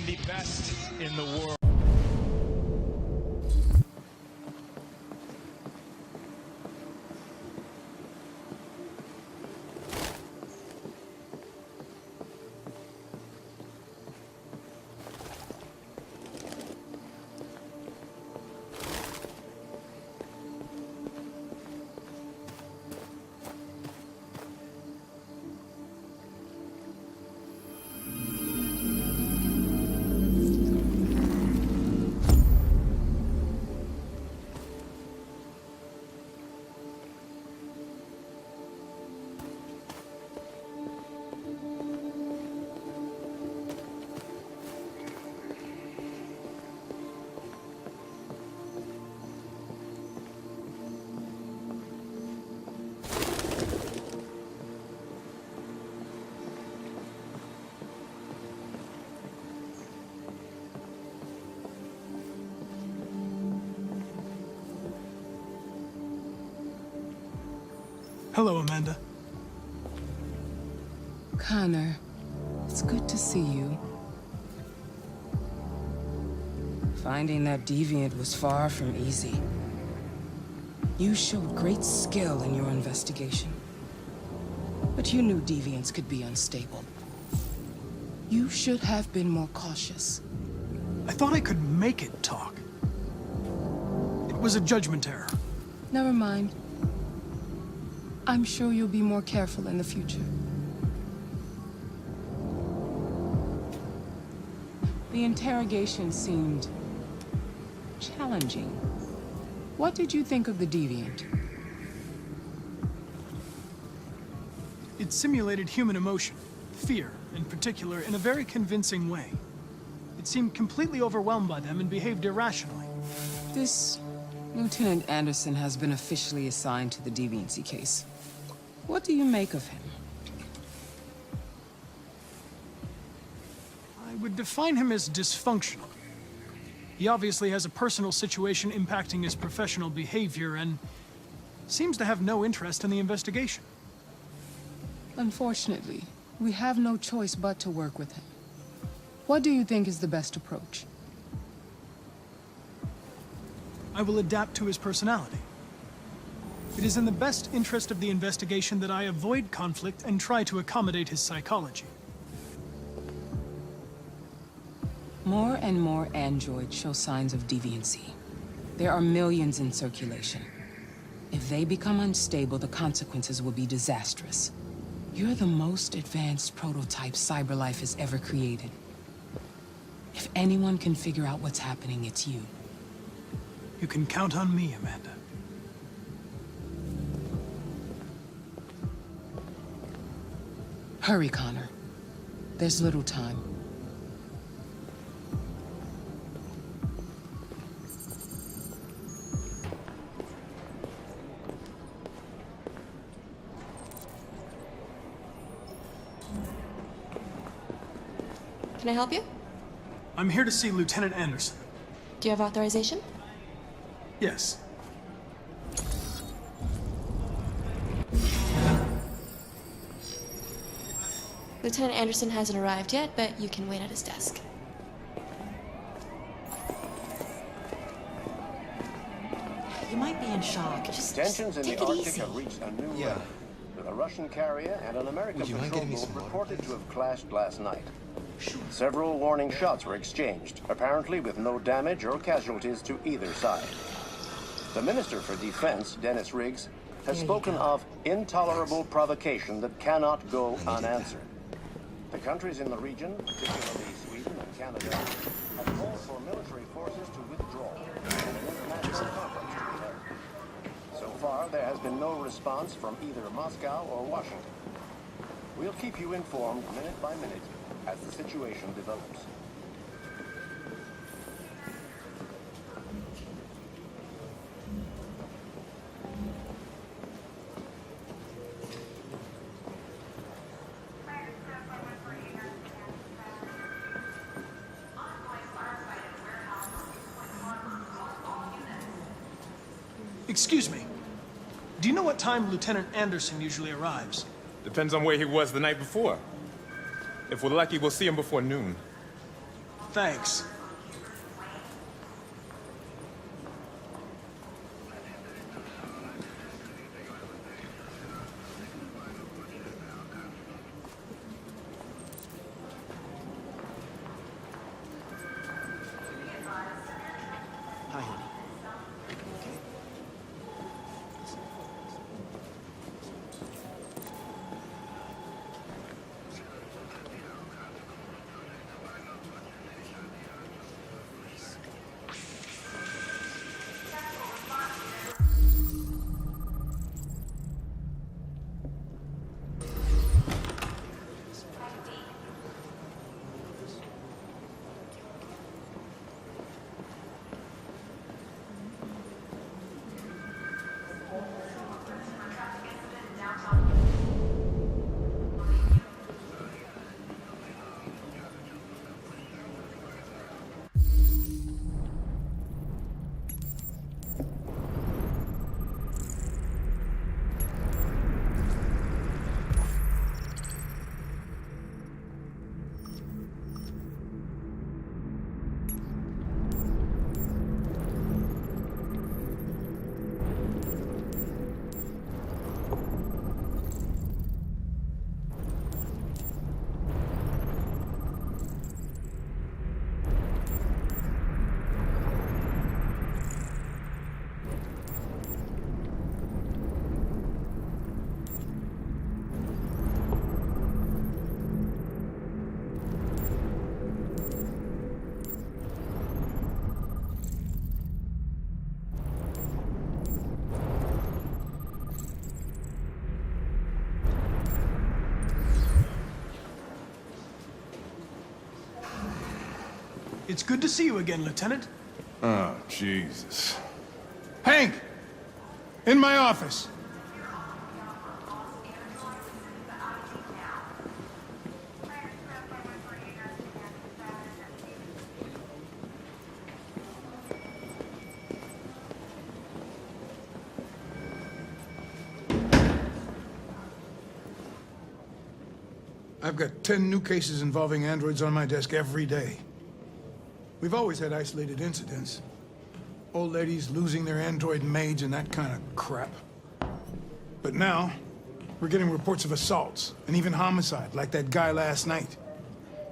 the best in the world. Hello, Amanda. Connor, it's good to see you. Finding that deviant was far from easy. You showed great skill in your investigation. But you knew deviants could be unstable. You should have been more cautious. I thought I could make it talk. It was a judgment error. Never mind. I'm sure you'll be more careful in the future. The interrogation seemed challenging. What did you think of the deviant? It simulated human emotion, fear in particular, in a very convincing way. It seemed completely overwhelmed by them and behaved irrationally. This Lieutenant Anderson has been officially assigned to the deviancy case. What do you make of him? I would define him as dysfunctional. He obviously has a personal situation impacting his professional behavior and seems to have no interest in the investigation. Unfortunately, we have no choice but to work with him. What do you think is the best approach? I will adapt to his personality. It is in the best interest of the investigation that I avoid conflict and try to accommodate his psychology. More and more androids show signs of deviancy. There are millions in circulation. If they become unstable, the consequences will be disastrous. You're the most advanced prototype CyberLife has ever created. If anyone can figure out what's happening, it's you. You can count on me, Amanda. Hurry, Connor. There's little time. Can I help you? I'm here to see Lieutenant Anderson. Do you have authorization? Yes. Lieutenant Anderson hasn't arrived yet, but you can wait at his desk. You might be in shock. Just Tensions in take the it Arctic easy. have reached a new level, with a Russian carrier and an American patrol boat reported to have clashed last night. Several warning shots were exchanged, apparently with no damage or casualties to either side. The Minister for Defense, Dennis Riggs, has spoken of intolerable provocation that cannot go unanswered. The countries in the region, particularly Sweden and Canada, have called for military forces to withdraw and an international conference to be held. So far, there has been no response from either Moscow or Washington. We'll keep you informed minute by minute as the situation develops. Excuse me. Do you know what time Lieutenant Anderson usually arrives? Depends on where he was the night before. If we're lucky, we'll see him before noon. Thanks. Hi, honey. Okay. It's good to see you again, Lieutenant. Oh, Jesus. Hank! In my office. I've got 10 new cases involving androids on my desk every day. We've always had isolated incidents. Old ladies losing their android maids and that kind of crap. But now, we're getting reports of assaults and even homicide, like that guy last night.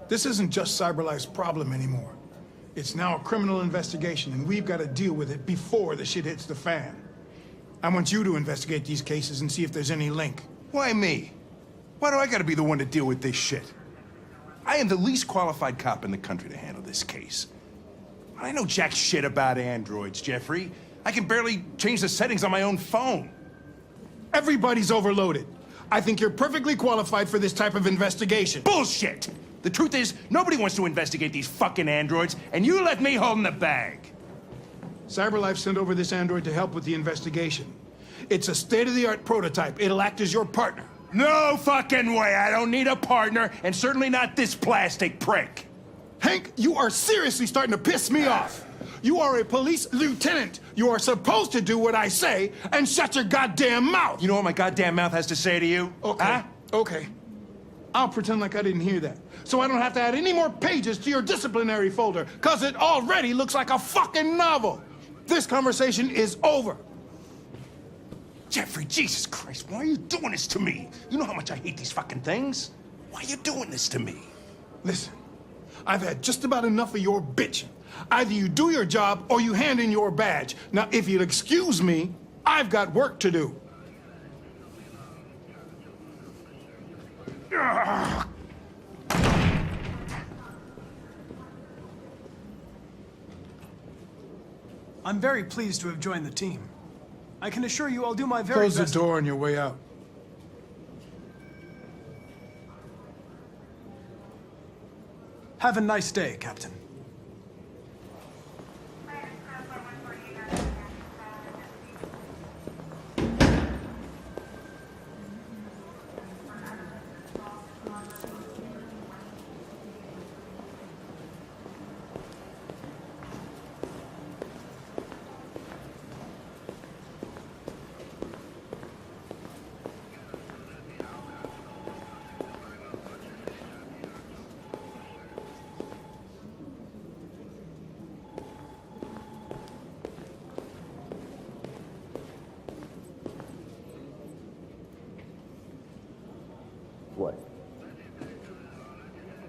This isn't just CyberLife's problem anymore. It's now a criminal investigation, and we've got to deal with it before the shit hits the fan. I want you to investigate these cases and see if there's any link. Why me? Why do I gotta be the one to deal with this shit? I am the least qualified cop in the country to handle this case. I know jack shit about androids, Jeffrey. I can barely change the settings on my own phone. Everybody's overloaded. I think you're perfectly qualified for this type of investigation. Bullshit! The truth is, nobody wants to investigate these fucking androids, and you left me holding the bag. CyberLife sent over this android to help with the investigation. It's a state-of-the-art prototype. It'll act as your partner. No fucking way! I don't need a partner, and certainly not this plastic prick. Hank, you are seriously starting to piss me off. You are a police lieutenant. You are supposed to do what I say and shut your goddamn mouth. You know what my goddamn mouth has to say to you? Okay, huh? okay. I'll pretend like I didn't hear that, so I don't have to add any more pages to your disciplinary folder, because it already looks like a fucking novel. This conversation is over. Jeffrey, Jesus Christ, why are you doing this to me? You know how much I hate these fucking things. Why are you doing this to me? Listen, I've had just about enough of your bitching. Either you do your job or you hand in your badge. Now, if you'll excuse me, I've got work to do. I'm very pleased to have joined the team. I can assure you I'll do my very best. Close the door on your way out. Have a nice day, Captain.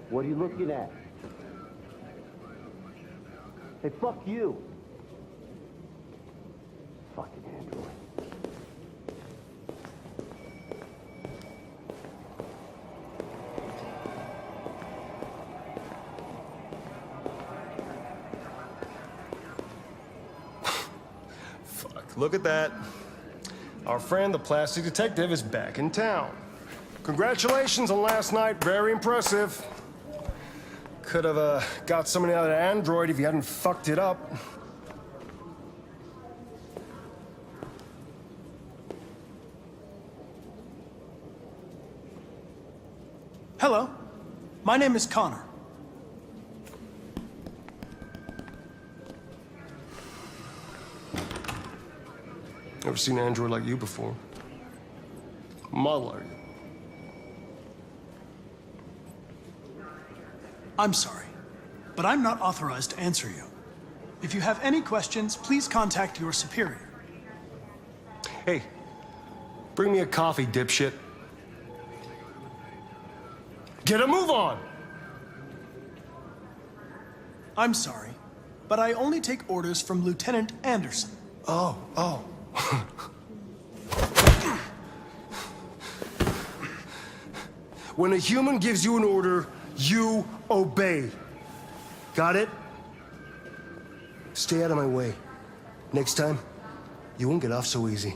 What are you looking at? Hey, fuck you. Fucking android. Fuck, look at that. Our friend, the plastic detective, is back in town. Congratulations on last night, very impressive. Could have got somebody out of the android if you hadn't fucked it up. Hello, my name is Connor. Never seen an android like you before. Model, are you? I'm sorry, but I'm not authorized to answer you. If you have any questions, please contact your superior. Hey, bring me a coffee, dipshit. Get a move on! I'm sorry, but I only take orders from Lieutenant Anderson. Oh. When a human gives you an order, you obey. Got it? Stay out of my way. Next time, you won't get off so easy.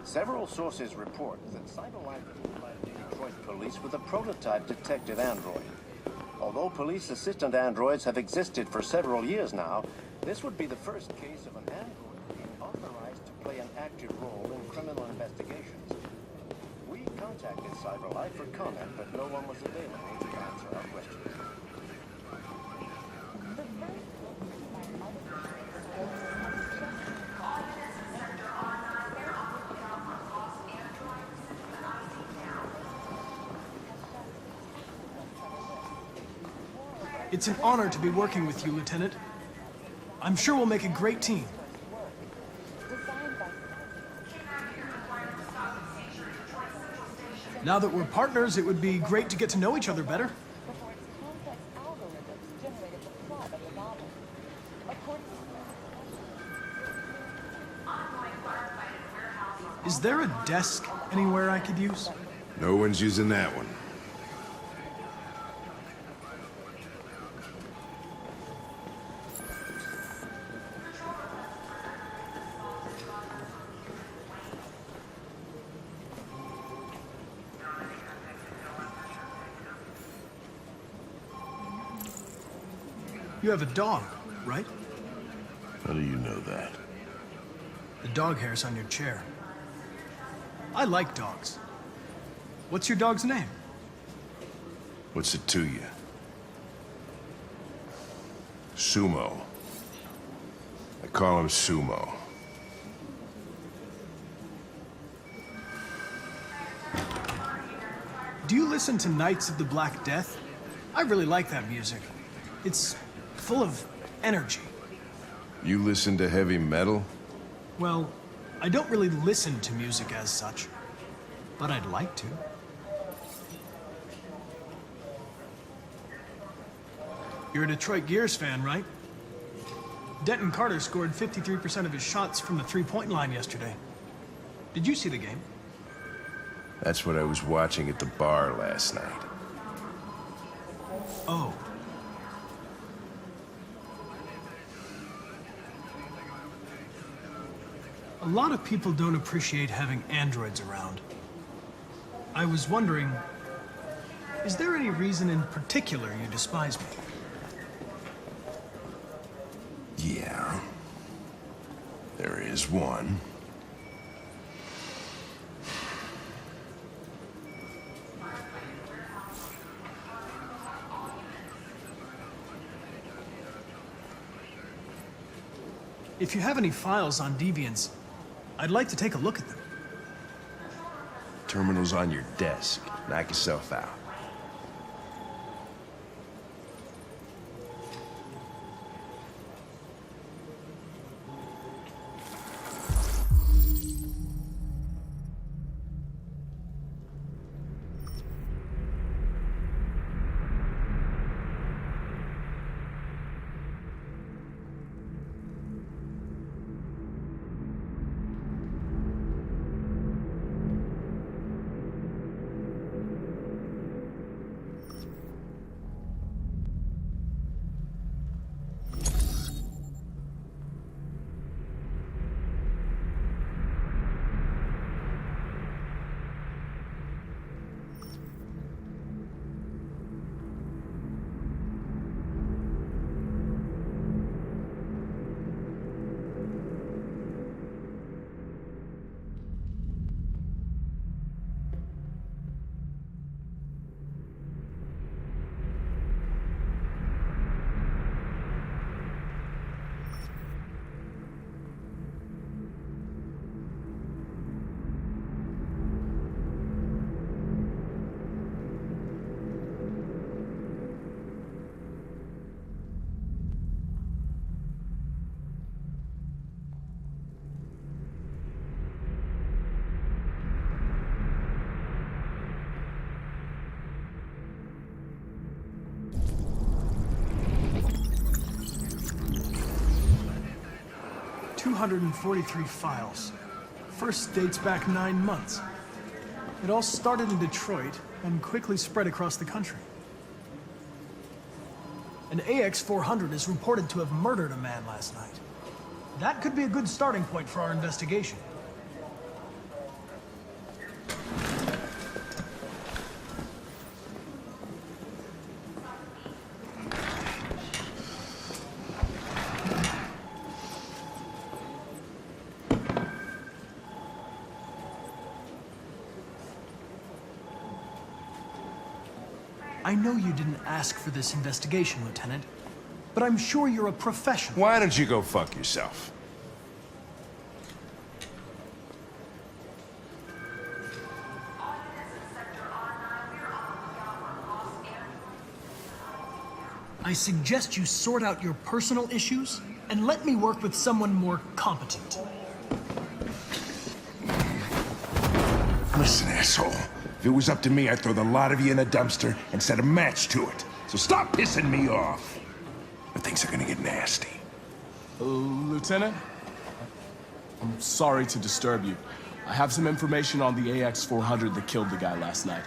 Several sources report that CyberLife supplied the Detroit police with a prototype detected android. Although police assistant androids have existed for several years now, this would be the first case of an android being authorized to play an active role in criminal investigations. We contacted CyberLife for comment, but no one was available to answer our questions. It's an honor to be working with you, Lieutenant. I'm sure we'll make a great team. Now that we're partners, it would be great to get to know each other better. Is there a desk anywhere I could use? No one's using that one. You have a dog, right? How do you know that? The dog hair's on your chair. I like dogs. What's your dog's name? What's it to you? Sumo. I call him Sumo. Do you listen to Knights of the Black Death? I really like that music. It's full of energy. You listen to heavy metal? Well, I don't really listen to music as such, but I'd like to. You're a Detroit Gears fan, right? Denton Carter scored 53% of his shots from the three-point line yesterday. Did you see the game? That's what I was watching at the bar last night. Oh. A lot of people don't appreciate having androids around. I was wondering, is there any reason in particular you despise me? Yeah. There is one. If you have any files on deviants, I'd like to take a look at them. Terminal's on your desk. Knock yourself out. 243 files. First dates back 9 months. It all started in Detroit and quickly spread across the country. An AX-400 is reported to have murdered a man last night. That could be a good starting point for our investigation. I know you didn't ask for this investigation, Lieutenant, but I'm sure you're a professional. Why don't you go fuck yourself? I suggest you sort out your personal issues and let me work with someone more competent. Listen, asshole. If it was up to me, I'd throw the lot of you in a dumpster and set a match to it. So stop pissing me off. But things are gonna get nasty. Lieutenant? I'm sorry to disturb you. I have some information on the AX-400 that killed the guy last night.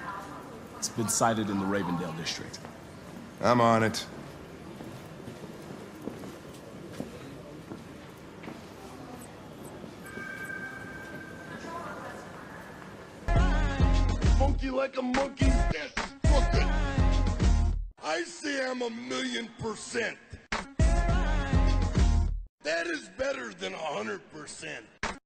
It's been sighted in the Ravendale district. I'm on it. Funky like a monkey, that's crooked. I say I'm 1,000,000%. That is better than 100%.